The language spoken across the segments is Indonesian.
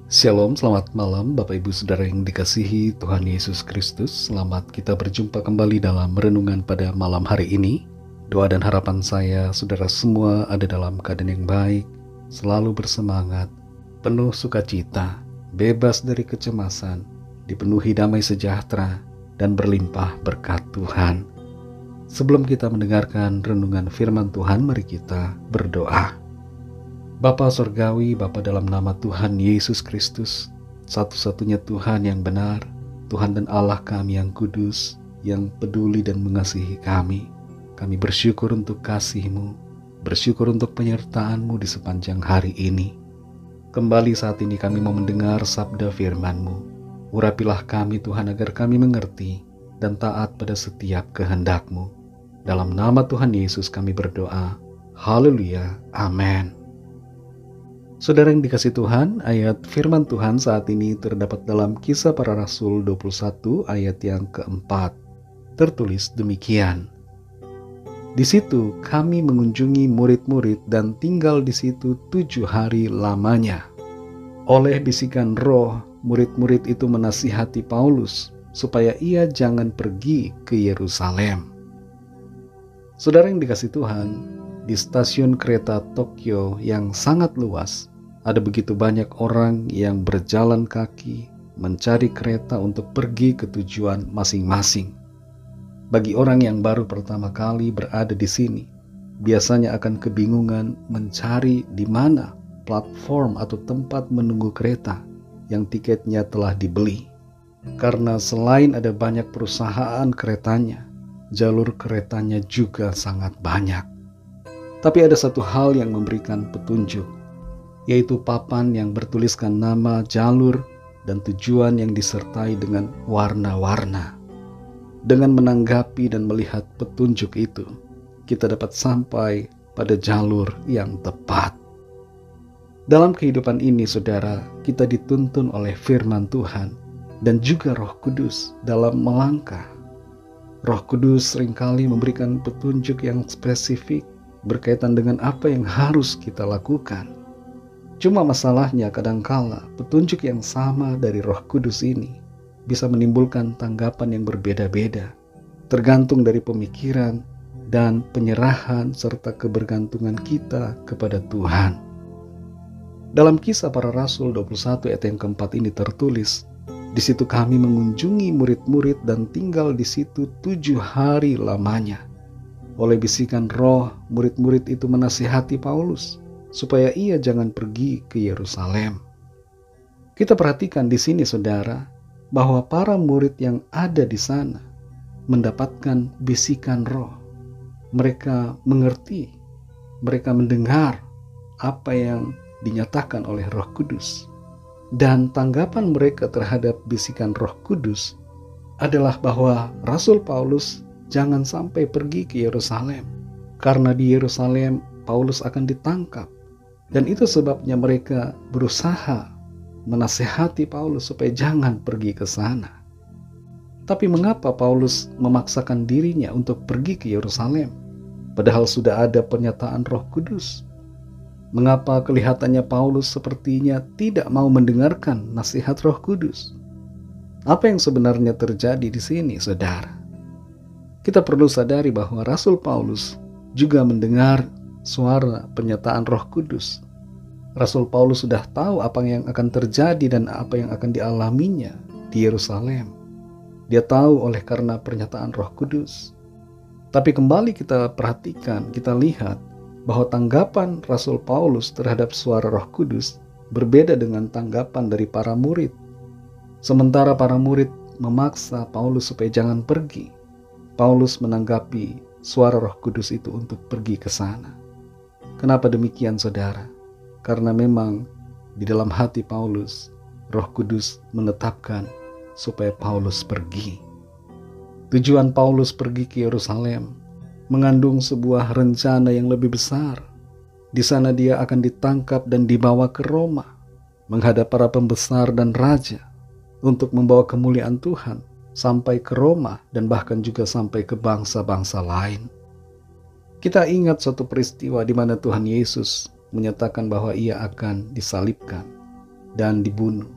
Shalom, selamat malam Bapak Ibu Saudara yang dikasihi Tuhan Yesus Kristus. Selamat kita berjumpa kembali dalam renungan pada malam hari ini. Doa dan harapan saya saudara semua ada dalam keadaan yang baik, selalu bersemangat, penuh sukacita, bebas dari kecemasan, dipenuhi damai sejahtera, dan berlimpah berkat Tuhan. Sebelum kita mendengarkan renungan firman Tuhan, mari kita berdoa. Bapa Sorgawi, Bapa dalam nama Tuhan Yesus Kristus, satu-satunya Tuhan yang benar, Tuhan dan Allah kami yang kudus, yang peduli dan mengasihi kami. Kami bersyukur untuk kasih-Mu, bersyukur untuk penyertaan-Mu di sepanjang hari ini. Kembali saat ini kami mau mendengar sabda firman-Mu. Urapilah kami Tuhan agar kami mengerti dan taat pada setiap kehendak-Mu. Dalam nama Tuhan Yesus kami berdoa. Haleluya. Amin. Saudara yang dikasih Tuhan, ayat firman Tuhan saat ini terdapat dalam Kisah Para Rasul 21 ayat yang keempat. Tertulis demikian. Di situ kami mengunjungi murid-murid dan tinggal di situ 7 hari lamanya. Oleh bisikan roh, murid-murid itu menasihati Paulus supaya ia jangan pergi ke Yerusalem. Saudara yang dikasih Tuhan, di stasiun kereta Tokyo yang sangat luas, ada begitu banyak orang yang berjalan kaki mencari kereta untuk pergi ke tujuan masing-masing. Bagi orang yang baru pertama kali berada di sini, biasanya akan kebingungan mencari di mana platform atau tempat menunggu kereta yang tiketnya telah dibeli. Karena selain ada banyak perusahaan keretanya, jalur keretanya juga sangat banyak. Tapi ada satu hal yang memberikan petunjuk, yaitu papan yang bertuliskan nama, jalur, dan tujuan yang disertai dengan warna-warna. Dengan menanggapi dan melihat petunjuk itu, kita dapat sampai pada jalur yang tepat. Dalam kehidupan ini, saudara, kita dituntun oleh firman Tuhan dan juga Roh Kudus dalam melangkah. Roh Kudus seringkali memberikan petunjuk yang spesifik berkaitan dengan apa yang harus kita lakukan. Cuma masalahnya kadangkala petunjuk yang sama dari Roh Kudus ini bisa menimbulkan tanggapan yang berbeda-beda, tergantung dari pemikiran dan penyerahan serta kebergantungan kita kepada Tuhan. Dalam Kisah Para Rasul 21 ayat yang keempat ini tertulis, di situ kami mengunjungi murid-murid dan tinggal di situ 7 hari lamanya. Oleh bisikan roh, murid-murid itu menasihati Paulus supaya ia jangan pergi ke Yerusalem. Kita perhatikan di sini, saudara, bahwa para murid yang ada di sana mendapatkan bisikan roh. Mereka mengerti, mereka mendengar apa yang dinyatakan oleh Roh Kudus. Dan tanggapan mereka terhadap bisikan Roh Kudus adalah bahwa Rasul Paulus jangan sampai pergi ke Yerusalem, karena di Yerusalem Paulus akan ditangkap. Dan itu sebabnya mereka berusaha menasehati Paulus supaya jangan pergi ke sana. Tapi mengapa Paulus memaksakan dirinya untuk pergi ke Yerusalem, padahal sudah ada pernyataan Roh Kudus? Mengapa kelihatannya Paulus sepertinya tidak mau mendengarkan nasihat Roh Kudus? Apa yang sebenarnya terjadi di sini, saudara? Kita perlu sadari bahwa Rasul Paulus juga mendengar suara pernyataan Roh Kudus. Rasul Paulus sudah tahu apa yang akan terjadi dan apa yang akan dialaminya di Yerusalem. Dia tahu oleh karena pernyataan Roh Kudus. Tapi kembali kita perhatikan, kita lihat bahwa tanggapan Rasul Paulus terhadap suara Roh Kudus berbeda dengan tanggapan dari para murid. Sementara para murid memaksa Paulus supaya jangan pergi, Paulus menanggapi suara Roh Kudus itu untuk pergi ke sana. Kenapa demikian, saudara? Karena memang di dalam hati Paulus, Roh Kudus menetapkan supaya Paulus pergi. Tujuan Paulus pergi ke Yerusalem mengandung sebuah rencana yang lebih besar. Di sana dia akan ditangkap dan dibawa ke Roma, menghadap para pembesar dan raja, untuk membawa kemuliaan Tuhan sampai ke Roma dan bahkan juga sampai ke bangsa-bangsa lain. Kita ingat suatu peristiwa di mana Tuhan Yesus menyatakan bahwa ia akan disalibkan. dan dibunuh.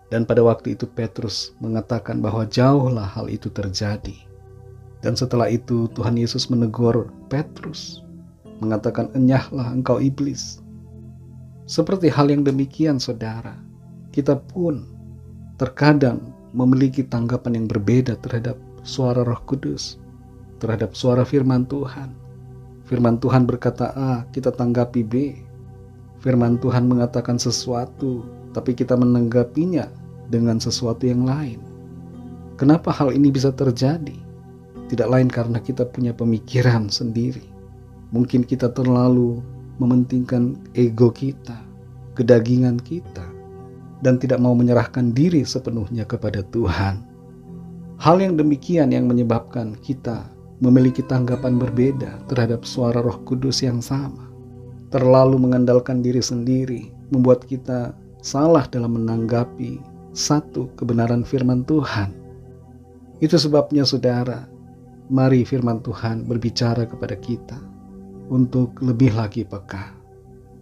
Dan pada waktu itu Petrus mengatakan bahwa jauhlah hal itu terjadi. Dan setelah itu Tuhan Yesus menegur Petrus, mengatakan, "Enyahlah engkau iblis." Seperti hal yang demikian, saudara, kita pun terkadang memiliki tanggapan yang berbeda terhadap suara Roh Kudus, terhadap suara firman Tuhan. Firman Tuhan berkata A, kita tanggapi B. Firman Tuhan mengatakan sesuatu, tapi kita menanggapinya dengan sesuatu yang lain. Kenapa hal ini bisa terjadi? Tidak lain karena kita punya pemikiran sendiri. Mungkin kita terlalu mementingkan ego kita, kedagingan kita, dan tidak mau menyerahkan diri sepenuhnya kepada Tuhan. Hal yang demikian yang menyebabkan kita memiliki tanggapan berbeda terhadap suara Roh Kudus yang sama. Terlalu mengandalkan diri sendiri membuat kita salah dalam menanggapi satu kebenaran firman Tuhan. Itu sebabnya, saudara, mari firman Tuhan berbicara kepada kita untuk lebih lagi peka,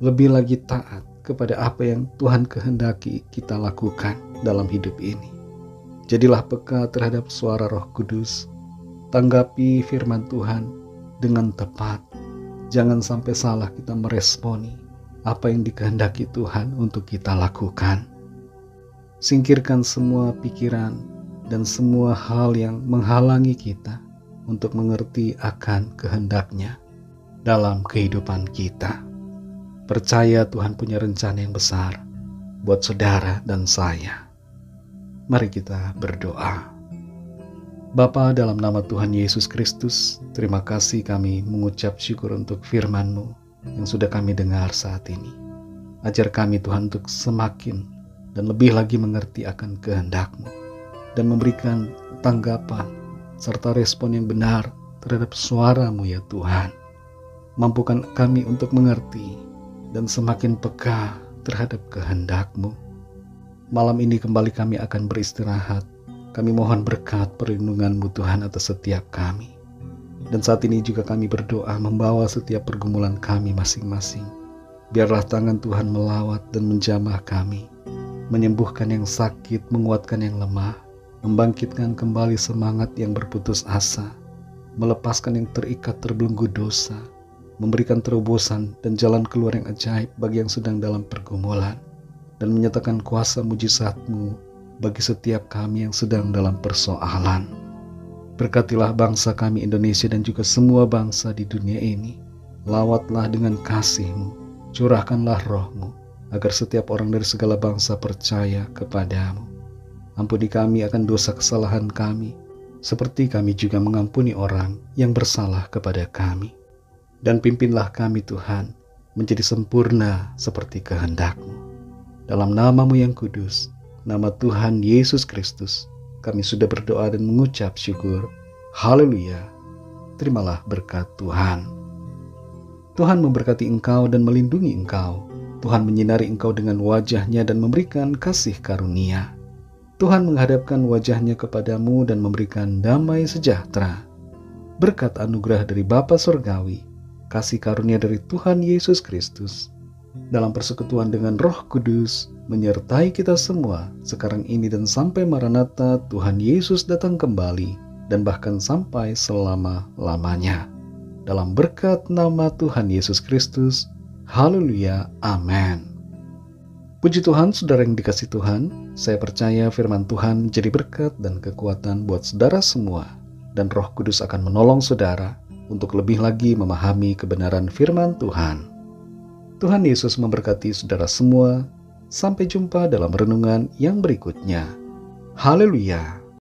lebih lagi taat kepada apa yang Tuhan kehendaki kita lakukan dalam hidup ini. Jadilah peka terhadap suara Roh Kudus. Tanggapi firman Tuhan dengan tepat. Jangan sampai salah kita meresponi apa yang dikehendaki Tuhan untuk kita lakukan. Singkirkan semua pikiran dan semua hal yang menghalangi kita untuk mengerti akan kehendak-Nya dalam kehidupan kita. Percaya Tuhan punya rencana yang besar buat saudara dan saya. Mari kita berdoa. Bapa, dalam nama Tuhan Yesus Kristus, terima kasih kami mengucap syukur untuk firman-Mu yang sudah kami dengar saat ini. Ajar kami Tuhan untuk semakin dan lebih lagi mengerti akan kehendak-Mu dan memberikan tanggapan serta respon yang benar terhadap suara-Mu ya Tuhan. Mampukan kami untuk mengerti dan semakin peka terhadap kehendak-Mu. Malam ini kembali kami akan beristirahat. Kami mohon berkat perlindungan-Mu Tuhan atas setiap kami. Dan saat ini juga kami berdoa membawa setiap pergumulan kami masing-masing. Biarlah tangan Tuhan melawat dan menjamah kami, menyembuhkan yang sakit, menguatkan yang lemah, membangkitkan kembali semangat yang berputus asa, melepaskan yang terikat terbelenggu dosa, memberikan terobosan dan jalan keluar yang ajaib bagi yang sedang dalam pergumulan, dan menyatakan kuasa mujizat-Mu bagi setiap kami yang sedang dalam persoalan. Berkatilah bangsa kami Indonesia dan juga semua bangsa di dunia ini. Lawatlah dengan kasih-Mu, curahkanlah Roh-Mu, agar setiap orang dari segala bangsa percaya kepadamu. Ampuni kami akan dosa kesalahan kami, seperti kami juga mengampuni orang yang bersalah kepada kami. Dan pimpinlah kami Tuhan, menjadi sempurna seperti kehendak-Mu. Dalam nama-Mu yang kudus, nama Tuhan Yesus Kristus, kami sudah berdoa dan mengucap syukur. Haleluya. Terimalah berkat Tuhan. Tuhan memberkati engkau dan melindungi engkau. Tuhan menyinari engkau dengan wajah-Nya dan memberikan kasih karunia. Tuhan menghadapkan wajah-Nya kepadamu dan memberikan damai sejahtera. Berkat anugerah dari Bapa Surgawi, kasih karunia dari Tuhan Yesus Kristus, dalam persekutuan dengan Roh Kudus, menyertai kita semua sekarang ini dan sampai Maranatha Tuhan Yesus datang kembali, dan bahkan sampai selama-lamanya. Dalam berkat nama Tuhan Yesus Kristus. Haleluya. Amin. Puji Tuhan, saudara yang dikasihi Tuhan, saya percaya firman Tuhan menjadi berkat dan kekuatan buat saudara semua, dan Roh Kudus akan menolong saudara untuk lebih lagi memahami kebenaran firman Tuhan. Tuhan Yesus memberkati saudara semua. Sampai jumpa dalam renungan yang berikutnya. Haleluya.